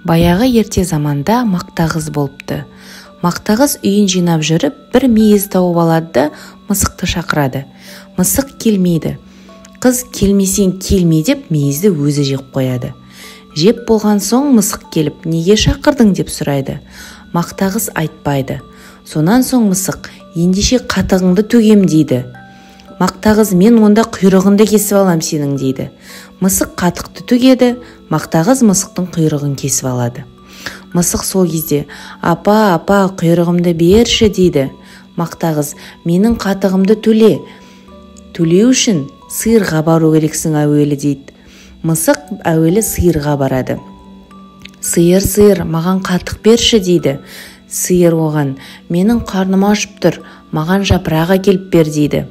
Баяғы ерте заманда мақтағыз болыпты. Мақтағыз үйін жинап жүріп, бір мейіз тауып алады да мысықты шақырады. Мысық келмейді. Қыз келмесең келме деп мейізді өзі жеп қояды. Жеп болған соң мысық келіп, неге шақырдың деп сұрайды. Мақтағыз айтпайды. Сонан соң мысық, ендеше қатығыңды төгем дейді. Мақтағыз, мен онда құйрығыңды кесіп алам сенің дейді. Мысық қатықты төгеді, мақтағыз мысықтың құйрығын кесіп алады. Мысық сол кезде, апа, құйрығымды берші дейді. Мақтағыз, менің қатығымды төлеу үшін сиырға бару керексің әуелі дейді. Мысық әуелі сиырға барады. Сиыр, маған қатық берші дейді. Сиыр оған, менің қарным ашып тұр, маған жапырақ әкеліп бер дейді.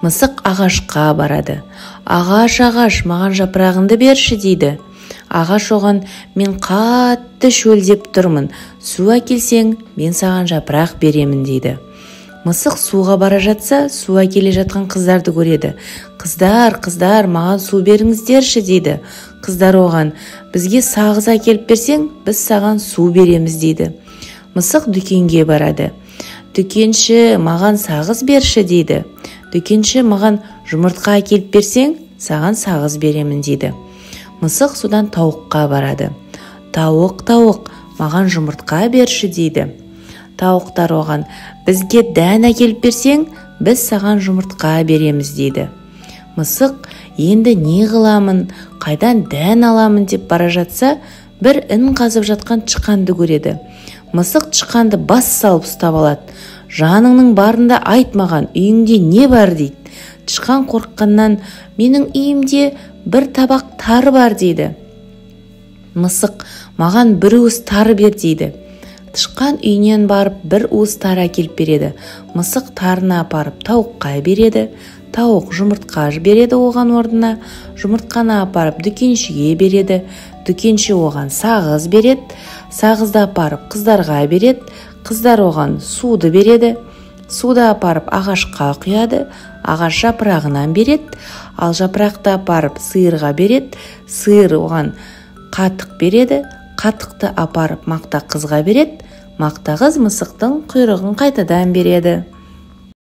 Мысық ағашқа барады. Ағаш, маған жапырағыңды берші дейді. Ағаш оған, мен қатты шөлдеп тұрмын, су әкелсең, мен саған жапырақ беремін дейді. Мысық суға бара жатса, су әкеле жатқан қыздарды көреді. Қыздар, маған су беріңіздерші дейді. Қыздар оған, бізге сағыз әкеліп берсең, біз саған су береміз дейді. Мысық дүкенге барады. Дүкенші, маған сағыз берші дейді. Дүкенші, маған жұмыртқа әкеліп берсең, саған сағыз беремін дейді. Мысық содан тауыққа барады. Тауық, маған жұмыртқа берші дейді. Тауықтар оған, бізге дән әкеліп берсең, біз саған жұмыртқа береміз дейді. Мысық, енді не қыламын, қайдан дән аламын деп бара жатса, бір ін қазып жатқан тышқанды көреді. Мысық тышқанды бас салып ұстап алады. Жаныңның барында айт маған, үйіңде не бар дейді. Тышқан қорыққаннан, менің үйімде бір табақ тары бар дейді. Мысық, маған бір уыс тары бер дейді. Тышқан үйінен барып бір уыс тары әкеліп береді. Мысық тарыны апарып тауыққа береді. Тауық жұмыртқа береді оған орнына. Жұмыртқаны апарып дүкеншіге береді. Дүкенші оған сағыз береді. Сағызды апарып қыздарға береді. Қыздар оған суды береді. Суды апарып ағашқа құяды. Ағаш жапырағынан береді. Ал жапырақты апарып сиырға береді. Сиыр оған қатық береді. Қатықты апарып мақтақызға береді. Мақтақыз мысықтың құйрығын қайтадан береді.